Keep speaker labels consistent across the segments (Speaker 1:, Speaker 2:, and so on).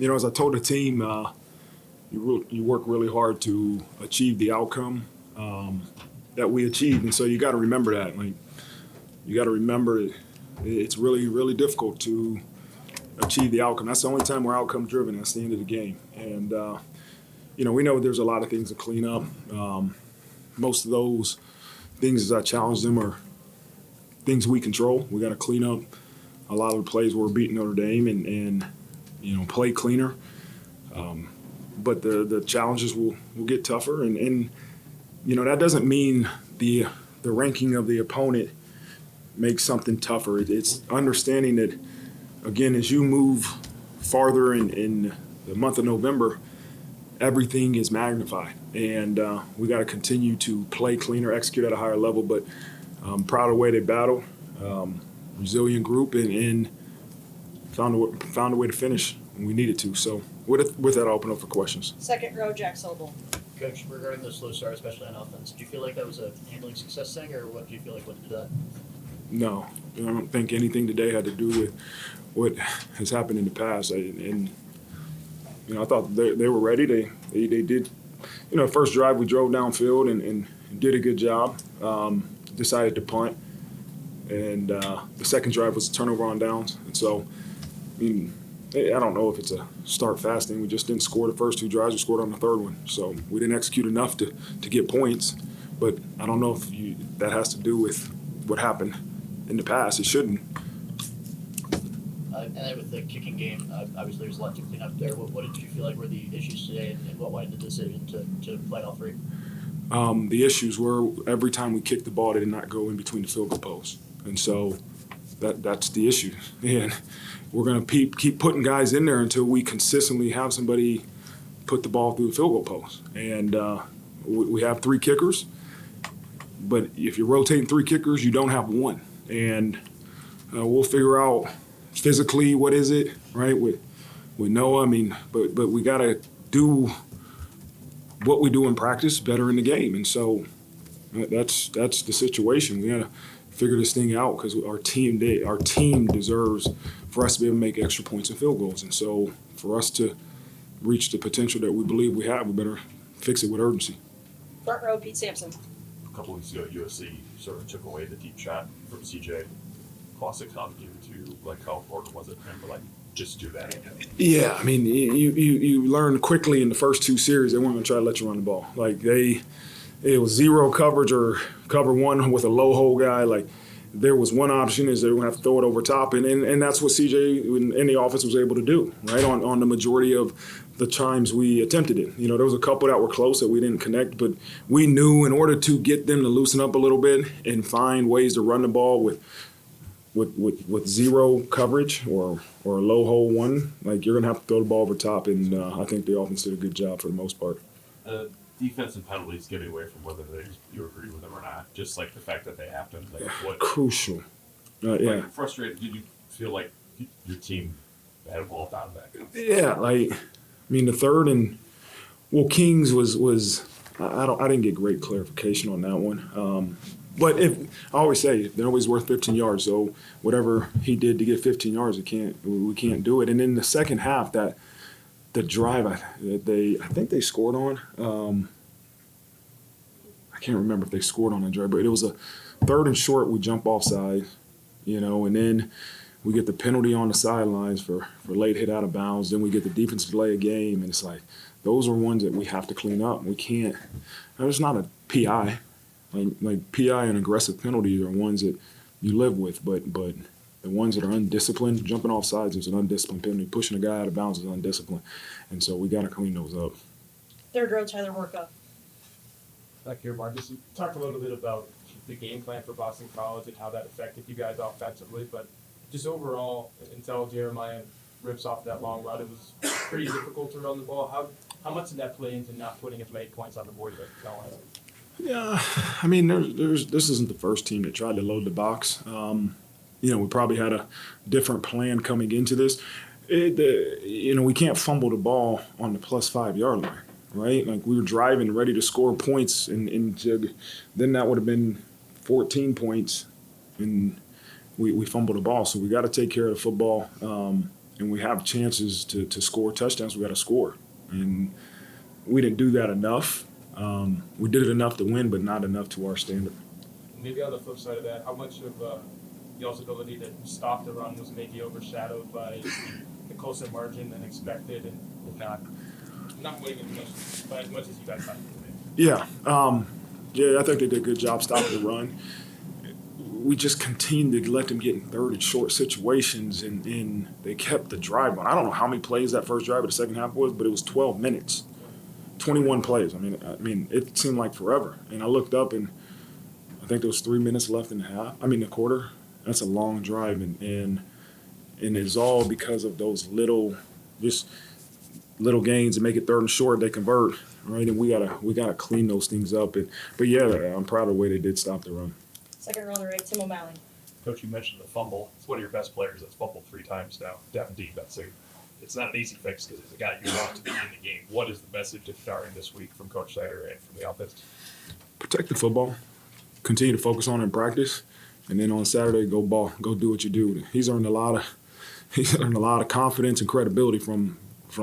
Speaker 1: As I told the team, you work really hard to achieve the outcome that we achieved, and so you got to remember that. Like, you got to remember it's really, really difficult to achieve the outcome. That's the only time we're outcome driven. That's the end of the game, and we know there's a lot of things to clean up. Most of those things, as I challenge them, are things we control. We got to clean up a lot of the plays where we're beating Notre Dame and play cleaner. But the challenges will get tougher, and that doesn't mean the ranking of the opponent makes something tougher. It's understanding that, again, as you move farther in the month of November, everything is magnified, and we got to continue to play cleaner, execute at a higher level. But I'm proud of the way they battled, resilient group, and found a way to finish when we needed to. So with that, I'll open up for questions.
Speaker 2: Second row, Jack Sobel.
Speaker 3: Coach, regarding the slow start, especially on offense, do you feel like that was a handling success thing, or what do you feel like went into that?
Speaker 1: No, I don't think anything today had to do with what has happened in the past. I thought they were ready. They did. The first drive we drove downfield and did a good job. Decided to punt, and the second drive was a turnover on downs. And so, I don't know if it's a start fast thing. We just didn't score the first two drives. We scored on the third one. So we didn't execute enough to get points. But I don't know if that has to do with what happened in the past. It shouldn't.
Speaker 3: And then with the kicking game, obviously there's a lot to clean up there. What did you feel like were the issues today, and what led the decision to play all three?
Speaker 1: The issues were every time we kicked the ball, they did not go in between the field goal posts. And so that's the issue. And we're going to keep putting guys in there until we consistently have somebody put the ball through the field goal post. And we have three kickers, but if you're rotating three kickers, you don't have one. And we'll figure out physically what is it, right, with Noah. But we got to do what we do in practice better in the game. And so that's the situation. We got to figure this thing out because our team deserves for us to be able to make extra points and field goals. And so for us to reach the potential that we believe we have, we better fix it with urgency.
Speaker 2: Front row, Pete Sampson.
Speaker 4: A couple weeks ago, USC sort of took away the deep shot from CJ. Classic Tom gave it to you. Like, how important was it for him to just do that?
Speaker 1: Yeah, you learn quickly in the first two series they weren't going to try to let you run the ball. It was zero coverage or cover one with a low hole guy. There was one option is they were going to have to throw it over top, and that's what CJ in the offense was able to do, right, on the majority of the times we attempted it. There was a couple that were close that we didn't connect, but we knew in order to get them to loosen up a little bit and find ways to run the ball with zero coverage or a low hole one, you're going to have to throw the ball over top, and I think the offense did a good job for the most part.
Speaker 4: Defensive penalties getting away from whether you agree with them or not, just the fact that they happened.
Speaker 1: Crucial. Yeah.
Speaker 4: Frustrated, did you feel like your team had evolved out of that?
Speaker 1: Yeah, the third and Kings was I didn't get great clarification on that one. But I always say they're always worth 15 yards. So whatever he did to get 15 yards, we can't do it. And in the second half, the drive I think they scored on. I can't remember if they scored on that drive, but it was a third and short. We jump offside, and then we get the penalty on the sidelines for late hit out of bounds. Then we get the defensive delay of game, and it's those are ones that we have to clean up. We can't. There's not a PI. Like PI and aggressive penalties are ones that you live with, but the ones that are undisciplined, jumping off sides is an undisciplined penalty. Pushing a guy out of bounds is undisciplined. And so we got to clean those up.
Speaker 2: Third row, Tyler Workup.
Speaker 5: Back here, Marcus. You talked a little bit about the game plan for Boston College and how that affected you guys offensively, but just overall, until Jeremiah rips off that long run, it was pretty difficult to run the ball. How much did that play into not putting as many points on the board as Carolina?
Speaker 1: Yeah, this isn't the first team that tried to load the box. We probably had a different plan coming into this. We can't fumble the ball on the plus 5 yard line, right? We were driving, ready to score points, and then that would have been 14 points, and we fumbled the ball. So we got to take care of the football. and we have chances to score touchdowns, we got to score. And we didn't do that enough. We did it enough to win, but not enough to our standard.
Speaker 5: Maybe on the flip side of that, how much of y'all's ability to stop the run was maybe overshadowed by the closer margin than expected, and not winning as much as you guys thought you would?
Speaker 1: Yeah, I think they did a good job stopping the run. We just continued to let them get in third and short situations, and they kept the drive on. I don't know how many plays that first drive of the second half was, but it was 12 minutes, 21 plays. I mean, it seemed like forever. And I looked up, and I think there was 3 minutes left in the quarter. That's a long drive, and it's all because of those little gains and make it third and short. They convert, right? And we gotta clean those things up. But yeah, I'm proud of the way they did stop the run.
Speaker 2: Second row on the right, Tim O'Malley.
Speaker 4: Coach, you mentioned the fumble. It's one of your best players that's fumbled 3 times now. Def defense. It's not an easy fix because it's a guy you want to be in the game. What is the message to starting this week from Coach Snyder and from the offense?
Speaker 1: Protect the football. Continue to focus on it in practice, and then on Saturday, go do what you do. He's earned a lot of confidence and credibility from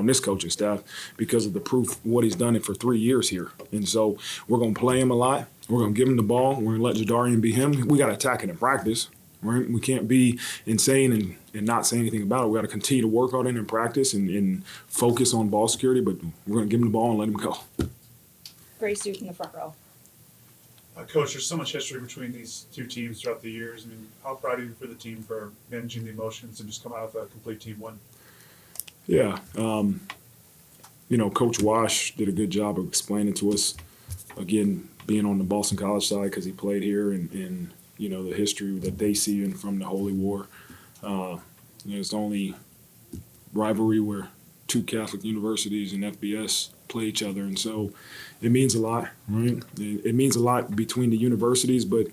Speaker 1: this coaching staff because of the proof what he's done it for 3 years here. And so we're going to play him a lot. We're going to give him the ball. We're going to let Jadarian be him. We got to attack it in practice, right? We can't be insane and not say anything about it. We got to continue to work on it in practice and focus on ball security, but we're going to give him the ball and let him go.
Speaker 2: Gray suit in the front row.
Speaker 6: Coach, there's so much history between these two teams throughout the years. I mean, how proud are you for the team for managing the emotions and just come out with a complete team win?
Speaker 1: Yeah. Coach Wash did a good job of explaining to us, again, being on the Boston College side because he played here and the history that they see in from the Holy War. It's the only rivalry where 2 Catholic universities and FBS play each other, and so it means a lot, right? It means a lot between the universities, but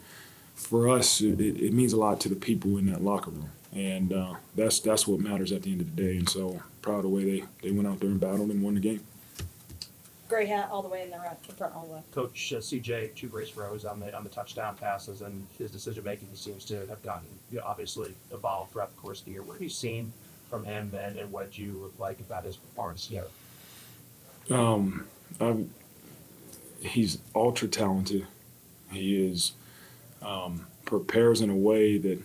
Speaker 1: for us, it means a lot to the people in that locker room, and that's what matters at the end of the day. And so proud of the way they went out there and battled and won the game.
Speaker 2: Gray hat all the way in the front all the way.
Speaker 3: Coach CJ, 2 great throws on the touchdown passes, and his decision making seems to have gotten obviously evolved throughout the course of the year. What have you seen from him, and what did you like about his performance here?
Speaker 1: He's ultra talented. He is prepares in a way that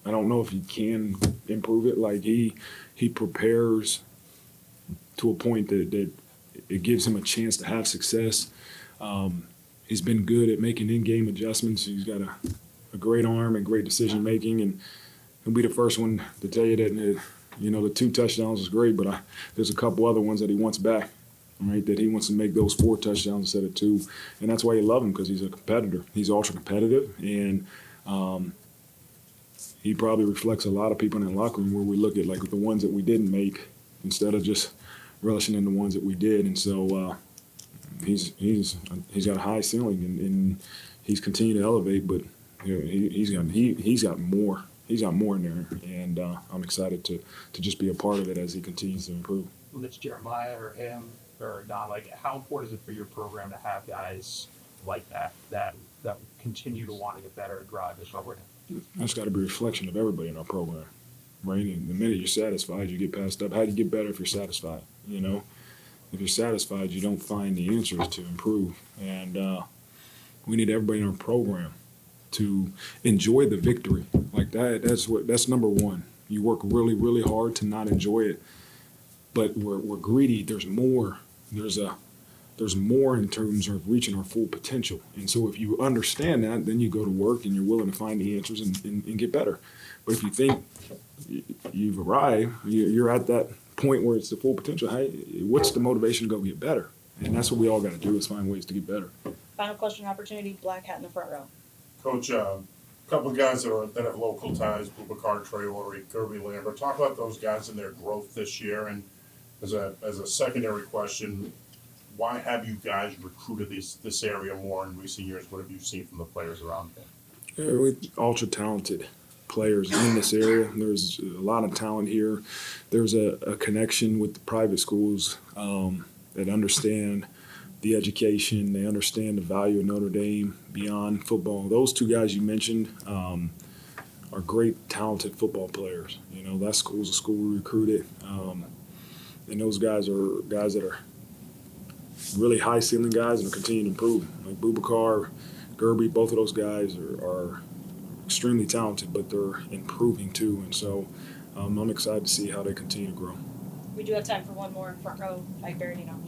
Speaker 1: I don't know if he can improve it. Like he prepares to a point that it gives him a chance to have success. He's been good at making in-game adjustments. He's got a great arm and great decision making, and he'll be the first one to tell you that the 2 touchdowns is great, but there's a couple other ones that he wants back, right? That he wants to make those 4 touchdowns instead of 2, and that's why you love him, because he's a competitor. He's ultra competitive, and he probably reflects a lot of people in the locker room where we look at like the ones that we didn't make instead of just relishing in the ones that we did. And so he's got a high ceiling, and he's continued to elevate, but he's got more. He's got more in there, and I'm excited to just be a part of it as he continues to improve.
Speaker 3: Whether it's Jeremiah or him or Don, like how important is it for your program to have guys like that continue to want to get better and drive this forward?
Speaker 1: That's got to be a reflection of everybody in our program, right? And the minute you're satisfied, you get passed up. How do you get better if you're satisfied? If you're satisfied, you don't find the answers to improve, and we need everybody in our program to enjoy the victory. Like that's number one. You work really, really hard to not enjoy it, but we're greedy. There's more. There's more in terms of reaching our full potential. And so if you understand that, then you go to work and you're willing to find the answers and get better. But if you think you've arrived, you're at that point where it's the full potential, what's the motivation to go get better? And that's what we all got to do, is find ways to get better.
Speaker 2: Final question opportunity, black hat in the front row.
Speaker 6: Coach, a couple of guys that have local ties, Boubacar Traore, Kirby Lambert. Talk about those guys and their growth this year. And as a secondary question, why have you guys recruited this area more in recent years? What have you seen from the players around here?
Speaker 1: Yeah, we're ultra talented players in this area. There's a lot of talent here. There's a connection with the private schools that understand the education. They understand the value of Notre Dame beyond football. Those 2 guys you mentioned are are great, talented football players. You know, that school's a school we recruited. And those guys are guys that are really high ceiling guys and are continuing to improve. Like Bubakar, Gerby, both of those guys are extremely talented, but they're improving too. And so I'm excited to see how they continue to grow.
Speaker 2: We do have time for one more front row. Ike Berardino.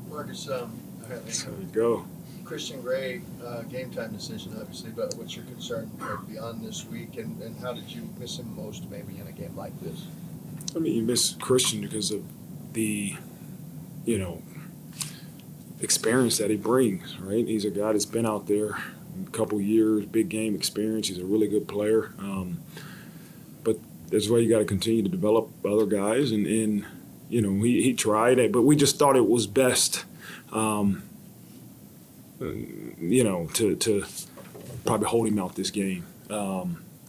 Speaker 7: Marcus,
Speaker 1: There you go.
Speaker 7: Christian Gray, game time decision, obviously, but what's your concern beyond this week, and how did you miss him most maybe in a game like this?
Speaker 1: I mean, you miss Christian because of the, experience that he brings, right? He's a guy that's been out there a couple years, big game experience. He's a really good player. But that's why you got to continue to develop other guys. And he tried it, but we just thought it was best, to probably hold him out this game.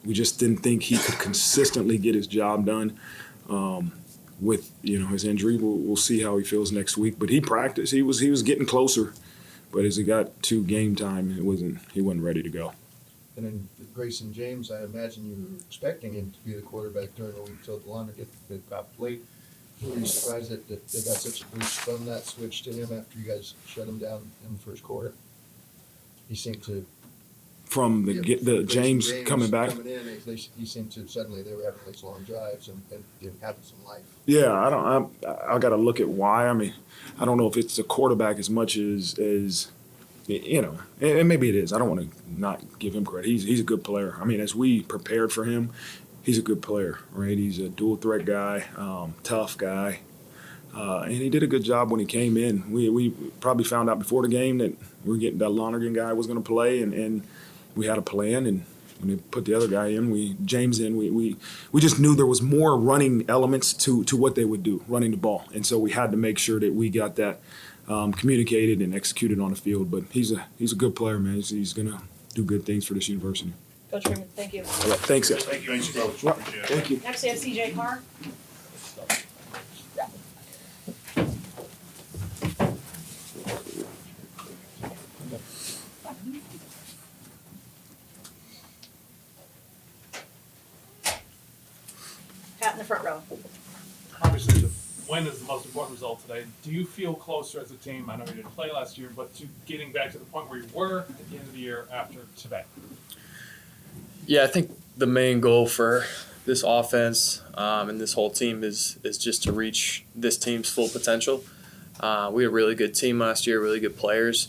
Speaker 1: We just didn't think he could consistently get his job done. With his injury, we'll see how he feels next week. But he practiced. He was getting closer, but as he got to game time, he wasn't ready to go.
Speaker 7: And then Grayson James, I imagine you were expecting him to be the quarterback during the week till the line got late. Were you surprised that they got such a boost from that switch to him after you guys shut him down in the first quarter? He seemed to.
Speaker 1: From the James coming back.
Speaker 7: Coming in, he seemed to suddenly they were having these long drives and having some life.
Speaker 1: Yeah, I got to look at why. I mean, I don't know if it's the quarterback as much as and maybe it is. I don't want to not give him credit. He's a good player. I mean, as we prepared for him, he's a good player, right? He's a dual threat guy, tough guy, and he did a good job when he came in. We probably found out before the game that we were getting that Lonergan guy was going to play, and we had a plan, and when they put the other guy in, James in, we just knew there was more running elements to what they would do, running the ball. And so we had to make sure that we got that communicated and executed on the field. But he's a good player, man. He's going to do good things for this university.
Speaker 2: Coach Freeman, thank you.
Speaker 1: All right, thanks, guys.
Speaker 6: Thanks, Coach.
Speaker 1: Yep,
Speaker 6: Appreciate it.
Speaker 1: thank you.
Speaker 2: Next, we have CJ Carr. Hat in the front row.
Speaker 5: Obviously, the win is the most important result today. Do you feel closer as a team? I know you didn't play last year, but to getting back to the point where you were at the end of the year after today?
Speaker 8: Yeah, I think the main goal for this offense and this whole team is just to reach this team's full potential. We had a really good team last year, really good players,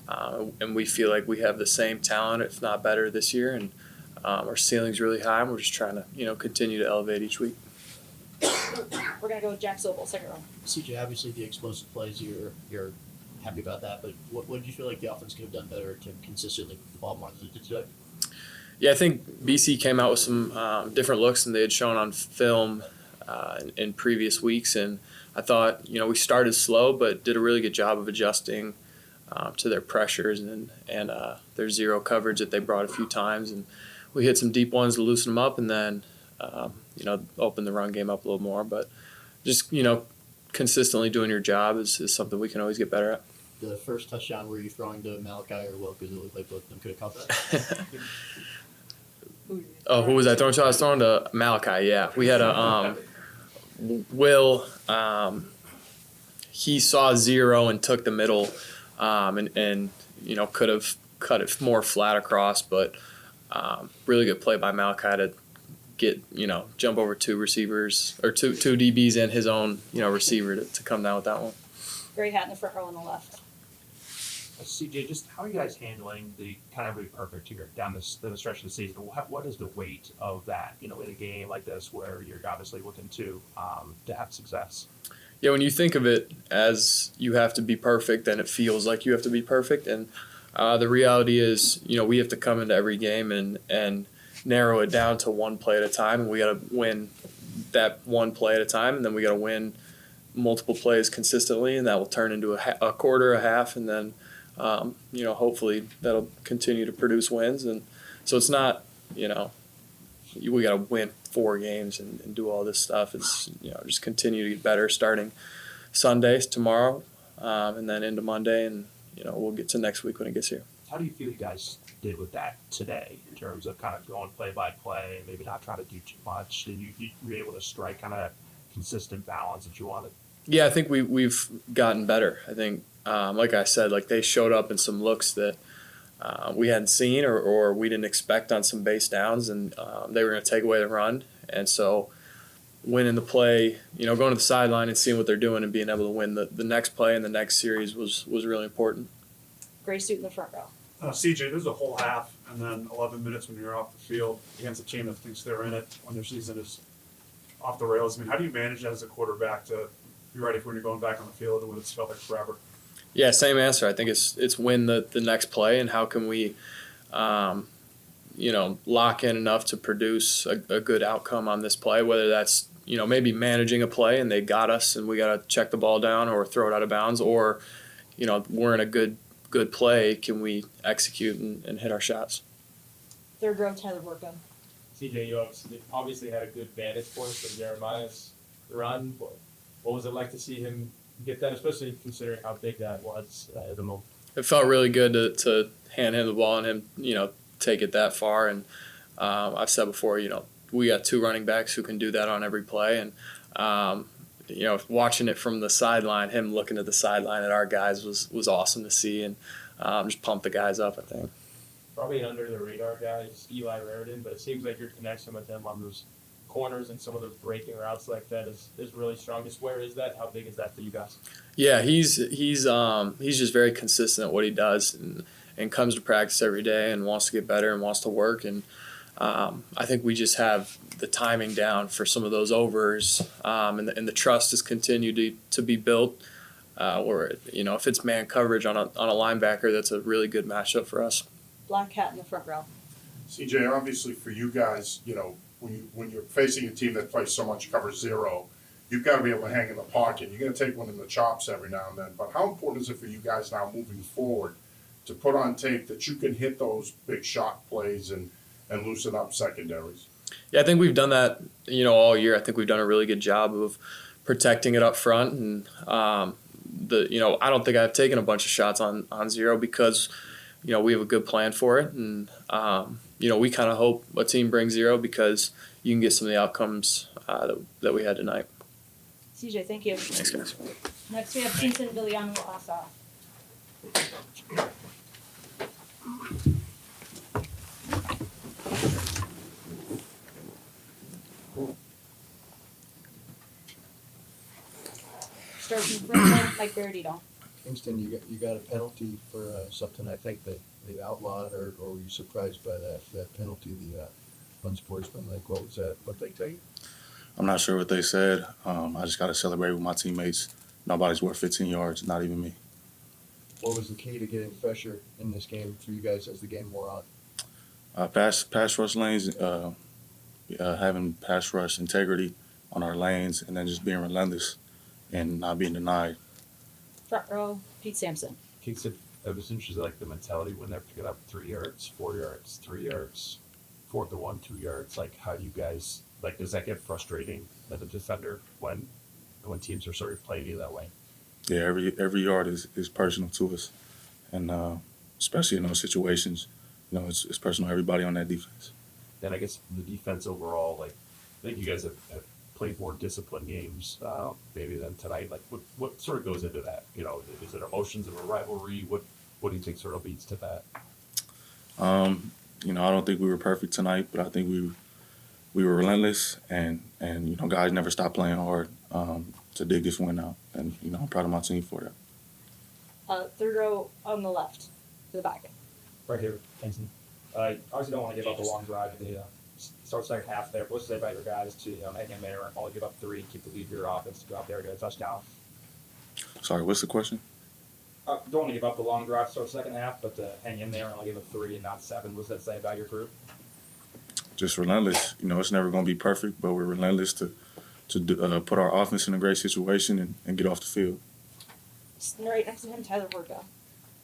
Speaker 8: and we feel like we have the same talent, if not better, this year. And our ceiling's really high, and we're just trying to continue to elevate each week.
Speaker 2: We're gonna go with Jack Sobel, second row.
Speaker 9: CJ, obviously the explosive plays, you're happy about that, but what did you feel like the offense could have done better to consistently move the ball more than it did today?
Speaker 8: Yeah, I think BC came out with some different looks than they had shown on film in previous weeks, and I thought we started slow, but did a really good job of adjusting to their pressures and their zero coverage that they brought a few times, and we hit some deep ones to loosen them up, and then open the run game up a little more. But just consistently doing your job is something we can always get better at.
Speaker 9: The first touchdown, were you throwing to Malachi or Will? Because it looked like both of them could have caught that.
Speaker 8: Oh, who was I throwing to? I was throwing to Malachi, yeah. We had a Will, he saw zero and took the middle and could have cut it more flat across, but really good play by Malachi to get, jump over two receivers or two DBs and his own, receiver to come down with that one.
Speaker 2: Gray hat in the front row on the left.
Speaker 3: CJ, just how are you guys handling the kind of really perfect here down the stretch of the season? What is the weight of that, in a game like this where you're obviously looking to have success?
Speaker 8: Yeah, when you think of it as you have to be perfect, then it feels like you have to be perfect. And the reality is, we have to come into every game and narrow it down to one play at a time. And we got to win that one play at a time, and then we got to win multiple plays consistently, and that will turn into a quarter, a half, and then hopefully that'll continue to produce wins. And so it's not, we got to win 4 games and do all this stuff. It's, just continue to get better starting Sundays tomorrow and then into Monday. And, we'll get to next week when it gets here.
Speaker 3: How do you feel you guys did with that today in terms of kind of going play by play, maybe not trying to do too much? And you were able to strike kind of consistent balance that you wanted.
Speaker 8: Yeah, I think we've gotten better. I think, like I said, like they showed up in some looks that we hadn't seen or we didn't expect on some base downs, and they were going to take away the run. And so winning the play, going to the sideline and seeing what they're doing and being able to win the next play in the next series was really important.
Speaker 2: Gray suit in the front row.
Speaker 10: CJ, there's a whole half and then 11 minutes when you're off the field against a team that thinks they're in it when their season is off the rails. I mean, how do you manage that as a quarterback to be ready for when you're going back on the field and when it's felt like forever?
Speaker 8: Yeah, same answer. I think it's win the next play, and how can we, lock in enough to produce a good outcome on this play, whether that's, maybe managing a play and they got us and we got to check the ball down or throw it out of bounds, or, we're in a good play, can we execute and hit our shots?
Speaker 2: Third row, Tyler Workham.
Speaker 5: CJ, you obviously had a good vantage point for Jeremiah's run. What was it like to see him get that, especially considering how big that was at the moment?
Speaker 8: It felt really good to hand him the ball and him, take it that far. And I've said before, we got two running backs who can do that on every play. And, watching it from the sideline, him looking at the sideline at our guys was awesome to see, and just pumped the guys up, I think.
Speaker 5: Probably an under-the-radar guy is Eli Raridan, but it seems like your connection with him on those corners and some of those breaking routes like that is really strong. Just where is that? How big is that for you guys?
Speaker 8: Yeah, he's just very consistent at what he does and comes to practice every day and wants to get better and wants to work. And I think we just have the timing down for some of those overs, and the trust has continued to be built. Where if it's man coverage on a linebacker, that's a really good matchup for us.
Speaker 2: Black hat in the front row.
Speaker 6: CJ, obviously for you guys, when you're facing a team that plays so much cover zero, you've got to be able to hang in the pocket. You're going to take one in the chops every now and then. But how important is it for you guys now moving forward to put on tape that you can hit those big shot plays and loosen up secondaries?
Speaker 8: Yeah, I think we've done that, all year. I think we've done a really good job of protecting it up front. And, I don't think I've taken a bunch of shots on zero because, we have a good plan for it. And, we kind of hope a team brings zero because you can get some of the outcomes that we had tonight.
Speaker 2: CJ, thank you.
Speaker 8: Thanks, guys.
Speaker 2: Next we have Kyngstonn Viliamu-Asa. Starting from Mike Berardino.
Speaker 7: Kyngstonn, you got a penalty for something I think that they outlawed, or were you surprised by that penalty, the unsportsmanlike? What was that? What they tell you?
Speaker 11: I'm not sure what they said. I just got to celebrate with my teammates. Nobody's worth 15 yards, not even me.
Speaker 7: What was the key to getting pressure in this game for you guys as the game wore on?
Speaker 11: Pass rush lanes, having pass rush integrity on our lanes, and then just being relentless and not being denied.
Speaker 2: Front row, Pete Sampson.
Speaker 3: Kyngstonn, I was interested like the mentality when they have to get up 3 yards, 4 yards, 3 yards, 4th and 1, 2 yards. Like how you guys does that get frustrating as a defender when teams are sort of playing you that way?
Speaker 11: Yeah, every yard is personal to us, and especially in those situations, it's personal to everybody on that defense.
Speaker 3: Then I guess the defense overall, I think you guys have played more disciplined games maybe than tonight. Like what sort of goes into that? Is it emotions of a rivalry? What do you think sort of leads to that?
Speaker 11: I don't think we were perfect tonight, but I think we were relentless, and guys never stopped playing hard to dig this win out, and I'm proud of my team for that.
Speaker 2: Third row on the left, to the back.
Speaker 5: Right here, Kyngstonn. Obviously don't want to give up a long drive in the start second half there. What's to say about your guys to hang in there and only give up 3, keep the lead for your offense to go out there and get a touchdown?
Speaker 11: Sorry, what's the question?
Speaker 5: Don't want to give up the long drive start second half, but to hang in there and only give up 3 and not 7. What's that say about your group?
Speaker 11: Just relentless. It's never going to be perfect, but we're relentless to put our offense in a great situation and get off the field.
Speaker 2: Right next to him, Tyler Workham.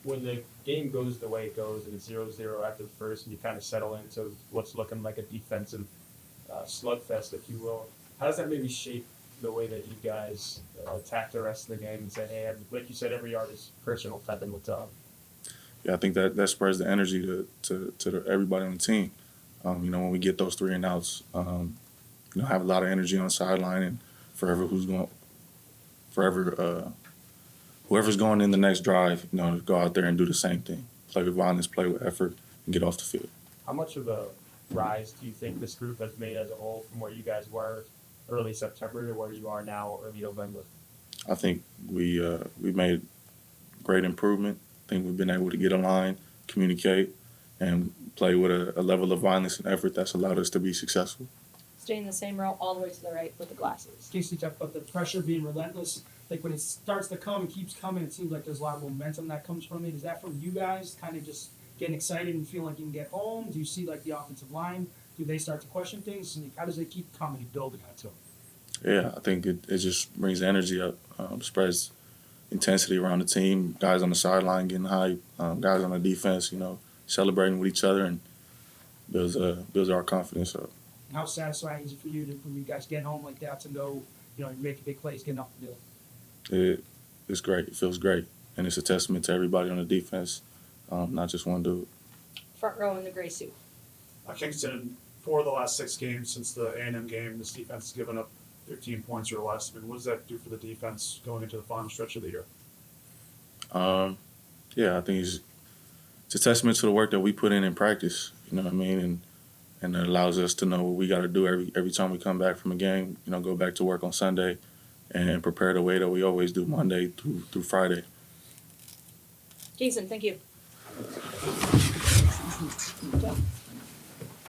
Speaker 5: When the game goes the way it goes and it's 0-0 after the first and you kind of settle into what's looking like a defensive slugfest, if you will, how does that maybe shape the way that you guys attack the rest of the game and say, hey, like you said, every yard is personal type thing with
Speaker 11: I think that spurs the energy to everybody on the team. When we get those 3 and outs, have a lot of energy on the sideline, and whoever's going in the next drive, to go out there and do the same thing. Play with violence, play with effort, and get off the field.
Speaker 3: How much of a rise do you think this group has made as a whole from where you guys were early September to where you are now early November?
Speaker 11: I think we've made great improvement. I think we've been able to get aligned, communicate, and play with a level of violence and effort that's allowed us to be successful.
Speaker 2: Stay in the same row all the way to the right with the glasses.
Speaker 12: Casey talked about the pressure being relentless. Like when it starts to come and keeps coming, it seems like there's a lot of momentum that comes from it. Is that from you guys kind of just getting excited and feeling like you can get home? Do you see like the offensive line? Do they start to question things? And how does it keep coming and building on it too?
Speaker 11: Yeah, I think it just brings the energy up, spreads intensity around the team, guys on the sideline getting hype, guys on the defense, celebrating with each other, and builds our confidence up.
Speaker 12: And how satisfying is it for you to, when you guys get home like that to know, you're making big plays, getting off the field?
Speaker 11: It's great. It feels great. And it's a testament to everybody on the defense, not just one dude.
Speaker 2: Front row in the gray suit.
Speaker 10: Kyngstonn, 4 of the last 6 games since the A&M game, this defense has given up 13 points or less. I mean, what does that do for the defense going into the final stretch of the year?
Speaker 11: I think it's a testament to the work that we put in practice. You know what I mean? And it allows us to know what we got to do every time we come back from a game. Go back to work on Sunday and prepare the way that we always do Monday through Friday.
Speaker 2: Jason, thank you.